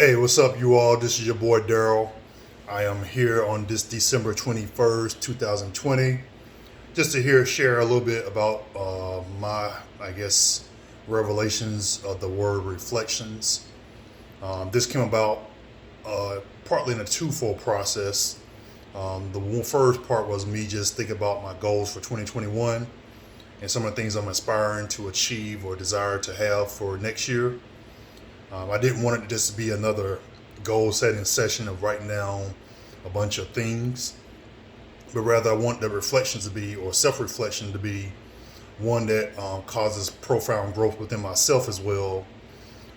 Hey, what's up, you all? This is your boy Daryl. I am here on this December 21st, 2020, just to share a little bit about my, revelations of the word reflections. This came about partly in a twofold process. The first part was me just thinking about my goals for 2021 and some of the things I'm aspiring to achieve or desire to have for next year. I didn't want it just to be another goal setting session of writing down a bunch of things, but rather I want the reflections to be, or self reflection to be, one that causes profound growth within myself as well,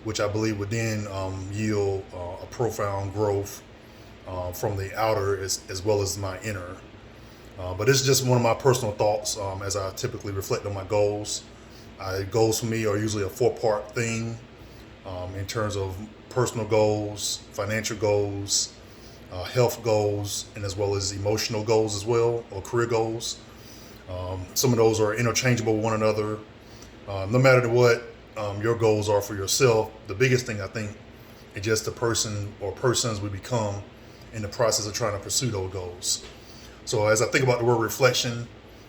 which I believe would then yield a profound growth from the outer as well as my inner. But it's just one of my personal thoughts as I typically reflect on my goals. Goals for me are usually a four-part thing in terms of personal goals, financial goals, health goals, and as well as emotional goals as well, or career goals. Some of those are interchangeable with one another. No matter what your goals are for yourself, the biggest thing I think is just the person or persons we become in the process of trying to pursue those goals. So as I think about the word reflection,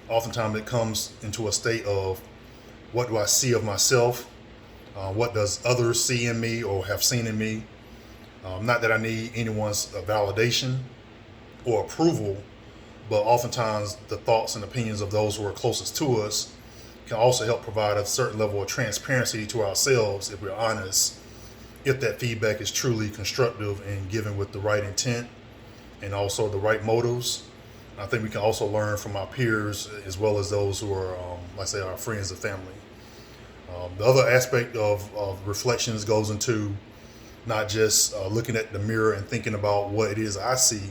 oftentimes it comes into a state of what do I see of myself? What does others see in me or have seen in me? Not that I need anyone's validation or approval, but oftentimes the thoughts and opinions of those who are closest to us can also help provide a certain level of transparency to ourselves if we're honest, if that feedback is truly constructive and given with the right intent and also the right motives. I think we can also learn from our peers as well as those who are, our friends and family. The other aspect of reflections goes into not just looking at the mirror and thinking about what it is I see,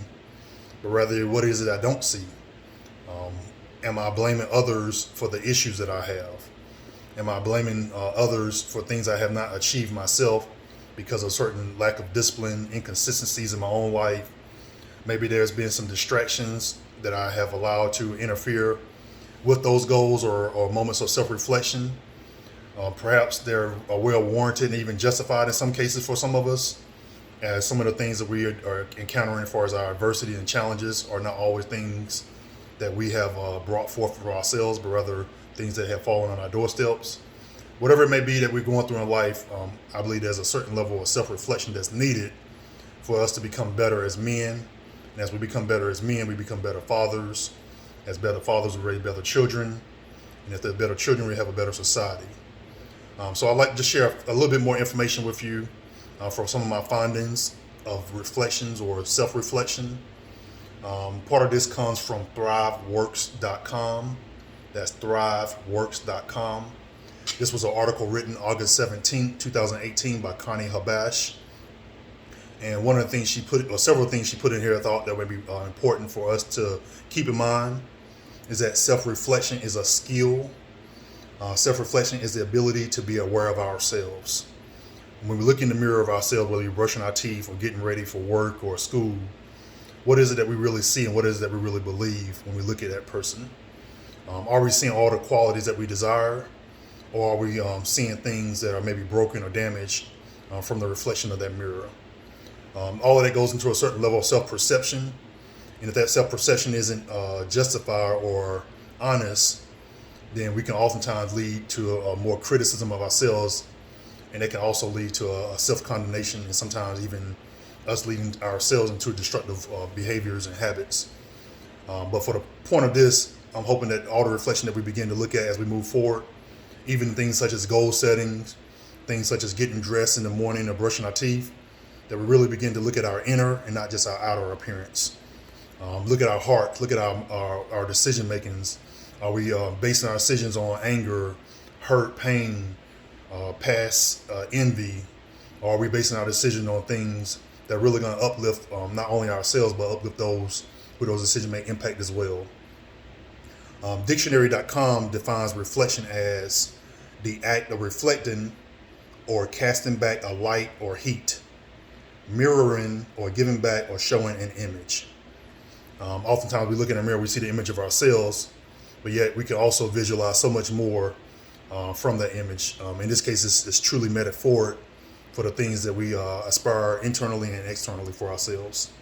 but rather what is it I don't see. Am I blaming others for the issues that I have? Am I blaming others for things I have not achieved myself because of certain lack of discipline, inconsistencies in my own life? Maybe there's been some distractions that I have allowed to interfere with those goals or moments of self-reflection. Perhaps they're well warranted and even justified in some cases for some of us, as some of the things that we are encountering as far as our adversity and challenges are not always things that we have brought forth for ourselves, but rather things that have fallen on our doorsteps. Whatever it may be that we're going through in life, I believe there's a certain level of self-reflection that's needed for us to become better as men. And as we become better as men, we become better fathers. As better fathers, we raise better children. And if they're better children, we have a better society. So I'd like to share a little bit more information with you from some of my findings of reflections or self-reflection. Part of this comes from thriveworks.com. That's thriveworks.com. This was an article written August 17, 2018 by Connie Habash. And one of the things she put, or several things she put in here I thought that would be important for us to keep in mind is that self-reflection is a skill. Self-reflection is the ability to be aware of ourselves. When we look in the mirror of ourselves, whether you're brushing our teeth or getting ready for work or school, what is it that we really see and what is it that we really believe when we look at that person? Are we seeing all the qualities that we desire, or are we seeing things that are maybe broken or damaged from the reflection of that mirror? All of that goes into a certain level of self-perception, and if that self-perception isn't justified or honest, then we can oftentimes lead to a more criticism of ourselves, and it can also lead to a self-condemnation and sometimes even us leading ourselves into destructive behaviors and habits. But for the point of this, I'm hoping that all the reflection that we begin to look at as we move forward, even things such as goal settings, things such as getting dressed in the morning or brushing our teeth, that we really begin to look at our inner and not just our outer appearance. Look at our heart, look at our decision makings. Are we basing our decisions on anger, hurt, pain, past envy? Or are we basing our decision on things that are really going to uplift not only ourselves, but uplift those who those decisions may impact as well? Dictionary.com defines reflection as the act of reflecting or casting back a light or heat, mirroring or giving back or showing an image. Oftentimes we look in the mirror, we see the image of ourselves, but yet we can also visualize so much more from that image. In this case, it's truly metaphoric for the things that we aspire internally and externally for ourselves.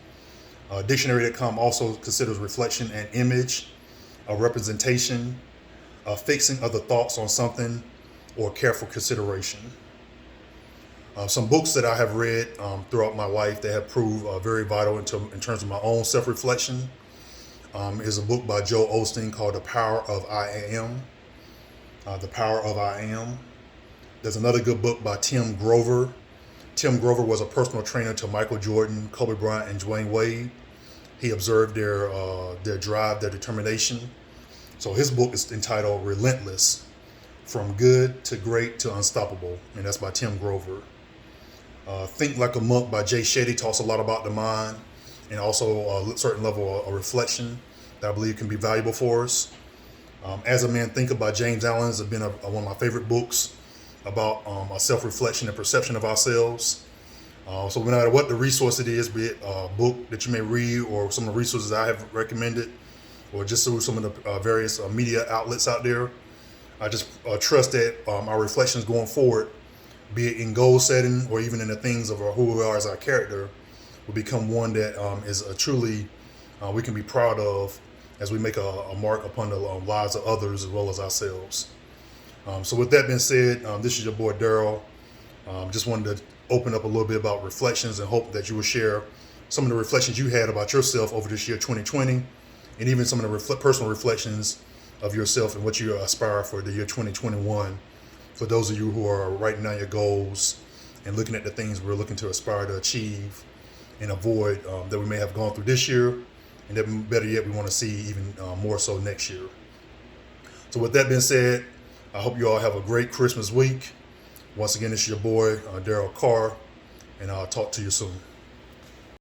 Dictionary.com also considers reflection an image, a representation, a fixing of the thoughts on something, or careful consideration. Some books that I have read throughout my life that have proved very vital in terms of my own self-reflection is a book by Joel Osteen called The Power of I Am. The Power of I Am. There's another good book by Tim Grover. Tim Grover was a personal trainer to Michael Jordan, Kobe Bryant, and Dwayne Wade. He observed their drive, their determination. So his book is entitled Relentless, From Good to Great to Unstoppable, and that's by Tim Grover. Think Like a Monk by Jay Shetty talks a lot about the mind and also a certain level of reflection that I believe can be valuable for us. As a Man Thinker by James Allen has been one of my favorite books about our self-reflection and perception of ourselves. So no matter what the resource it is, be it a book that you may read or some of the resources I have recommended, or just through some of the various media outlets out there, I just trust that our reflections going forward, be it in goal setting or even in the things of who we are as our character, will become one that is a truly we can be proud of as we make a mark upon the lives of others as well as ourselves. So with that being said, this is your boy Daryl. Just wanted to open up a little bit about reflections and hope that you will share some of the reflections you had about yourself over this year 2020, and even some of the personal reflections of yourself and what you aspire for the year 2021. For those of you who are writing down your goals and looking at the things we're looking to aspire to achieve and avoid that we may have gone through this year, and then better yet, we want to see even more so next year. So with that being said, I hope you all have a great Christmas week. Once again, this is your boy, Daryl Carr, and I'll talk to you soon.